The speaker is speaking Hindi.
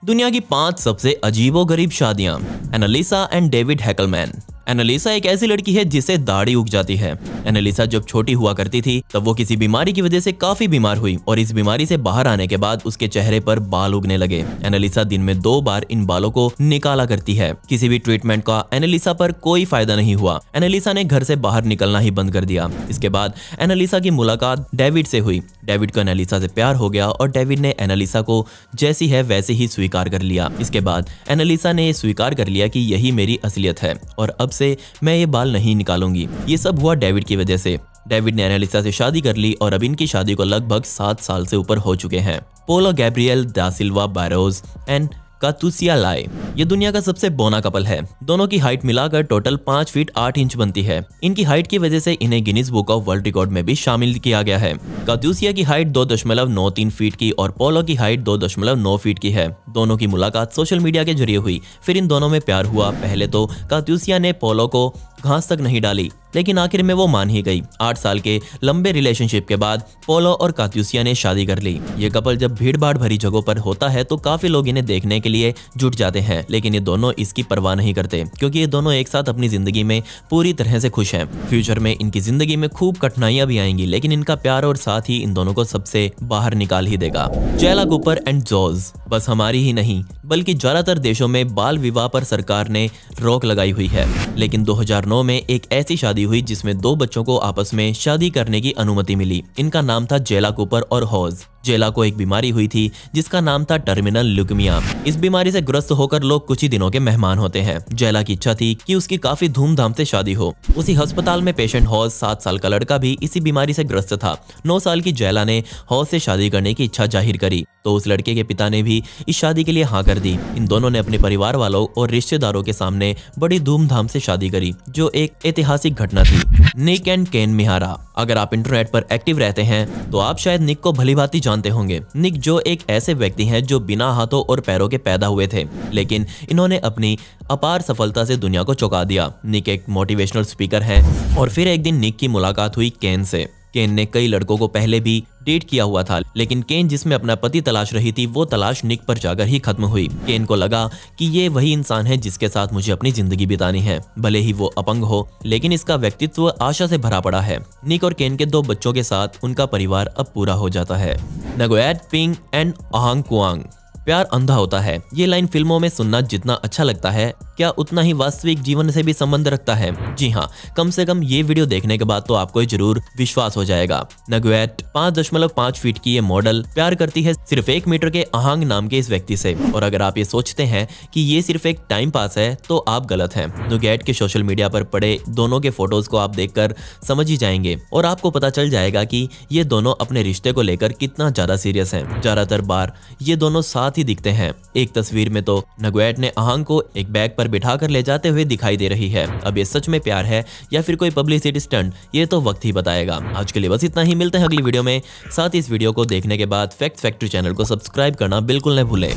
दुनिया की 5 सबसे अजीबोगरीब शादियां। Annalisa and David Hackleman. Annalisa एक ऐसी लड़की है जिसे दाढ़ी उग जाती है। एनालिसा जब छोटी हुआ करती थी तब वो किसी बीमारी की वजह से काफी बीमार हुई और इस बीमारी से बाहर आने के बाद उसके चेहरे पर बाल उगने लगे। एनालिसा दिन में 2 बार इन बालों को निकाला करती है। किसी भी ट्रीटमेंट का एनालिसा पर कोई फायदा नहीं हुआ। एनालिसा ने घर से बाहर निकलना ही बंद कर दिया। इसके बाद एनालिसा की मुलाकात डेविड से हुई। डेविड को एनालिसा से प्यार हो गया और डेविड ने एनालिसा को जैसी है वैसे ही स्वीकार कर लिया। इसके बाद एनालिसा ने स्वीकार कर लिया कि यही मेरी असलियत है और अब से मैं ये बाल नहीं निकालूंगी। ये सब हुआ डेविड की वजह से। डेविड ने एनालिसा से शादी कर ली और अब इनकी शादी को लगभग 7 साल से ऊपर हो चुके हैं। पोलो गैब्रियल दा सिल्वा बारोज एंड कातुसिया लाई ये दुनिया का सबसे बौना कपल है। दोनों की हाइट मिलाकर टोटल 5 फीट 8 इंच बनती है। इनकी हाइट की वजह से इन्हें Guinness book of world record में भी शामिल किया गया है। कातुसिया की हाइट 2.93 फीट की और पोलो की हाइट 2.9 फीट की है। दोनों की मुलाकात सोशल मीडिया के जरिए हुई। फिर इन दोनों में प्यार हुआ। पहले तो कातुसिया ने पोलो को घास तक नहीं डाली, लेकिन आखिर में वो मान ही गई। 8 साल के लंबे रिलेशनशिप के बाद पोलो और कातुसिया ने शादी कर ली। ये कपल जब भीड़ भाड़ भरी जगहों पर होता है तो काफी लोग इन्हें देखने के लिए जुट जाते हैं, लेकिन ये दोनों इसकी परवाह नहीं करते क्योंकि ये दोनों एक साथ अपनी जिंदगी में पूरी तरह से खुश हैं। फ्यूचर में इनकी जिंदगी में खूब कठिनाइयां भी आएंगी, लेकिन इनका प्यार और साथ ही इन दोनों को सबसे बाहर निकाल ही देगा। जेला कूपर एंड जॉर्ज। बस हमारी ही नहीं बल्कि ज्यादातर देशों में बाल विवाह पर सरकार ने रोक लगाई हुई है, लेकिन 2009 में एक ऐसी शादी हुई जिसमें 2 बच्चों को आपस में शादी करने की अनुमति मिली। इनका नाम था जेला कूपर और हॉज। जेला को एक बीमारी हुई थी जिसका नाम था टर्मिनल ल्यूकेमिया। इस बीमारी से ग्रस्त होकर लोग कुछ ही दिनों के मेहमान होते हैं। जेला की इच्छा थी कि उसकी काफी धूमधाम से शादी हो। उसी अस्पताल में पेशेंट हॉज 7 साल का लड़का भी इसी बीमारी से ग्रस्त था। 9 साल की जेला ने हॉज से शादी करने की इच्छा जाहिर करी तो उस लड़के के पिता ने भी इस शादी के लिए हाँ कर दी। इन दोनों ने अपने परिवार वालों और रिश्तेदारों के सामने बड़ी धूमधाम से शादी करी, जो एक ऐतिहासिक घटना थी। निक एंड केन मिहारा। अगर आप इंटरनेट पर एक्टिव रहते हैं तो आप शायद निक को भलीभांति जानते होंगे। निक जो एक ऐसे व्यक्ति हैं जो बिना हाथों और पैरों के पैदा हुए थे, लेकिन इन्होंने अपनी अपार सफलता से दुनिया को चौंका दिया। निक एक मोटिवेशनल स्पीकर हैं और फिर एक दिन निक की मुलाकात हुई केन से। केन ने कई लड़कों को पहले भी डेट किया हुआ था, लेकिन केन जिसमें अपना पति तलाश रही थी वो तलाश निक पर जाकर ही खत्म हुई। केन को लगा कि ये वही इंसान है जिसके साथ मुझे अपनी जिंदगी बितानी है। भले ही वो अपंग हो, लेकिन इसका व्यक्तित्व आशा से भरा पड़ा है। निक और केन के 2 बच्चों के साथ उनका परिवार अब पूरा हो जाता है। नगोएट पिंग एंड अहांग कुआंग। प्यार अंधा होता है। ये लाइन फिल्मों में सुनना जितना अच्छा लगता है, क्या उतना ही वास्तविक जीवन से भी संबंध रखता है। जी हाँ, कम से कम ये वीडियो देखने के बाद तो आपको जरूर विश्वास हो जाएगा। नगुएट 5.5 फीट की ये मॉडल प्यार करती है सिर्फ 1 मीटर के अहांग नाम के इस व्यक्ति से। और अगर आप ये सोचते हैं कि ये सिर्फ एक टाइम पास है तो आप गलत हैं। नगुएट के सोशल मीडिया पर पड़े दोनों के फोटोज को आप देखकर समझ ही जाएंगे और आपको पता चल जाएगा कि ये दोनों अपने रिश्ते को लेकर कितना ज्यादा सीरियस हैं। ज्यादातर बार ये दोनों साथ ही दिखते हैं। एक तस्वीर में तो नगुएट ने अहांग को एक बैग पर बिठाकर ले जाते हुए दिखाई दे रही है। अब ये सच में प्यार है या फिर कोई पब्लिसिटी स्टंट, ये तो वक्त ही बताएगा। आज के लिए बस इतना ही। मिलते हैं अगली वीडियो में। साथ ही इस वीडियो को देखने के बाद फैक्ट फैक्ट्री चैनल को सब्सक्राइब करना बिल्कुल न भूलें।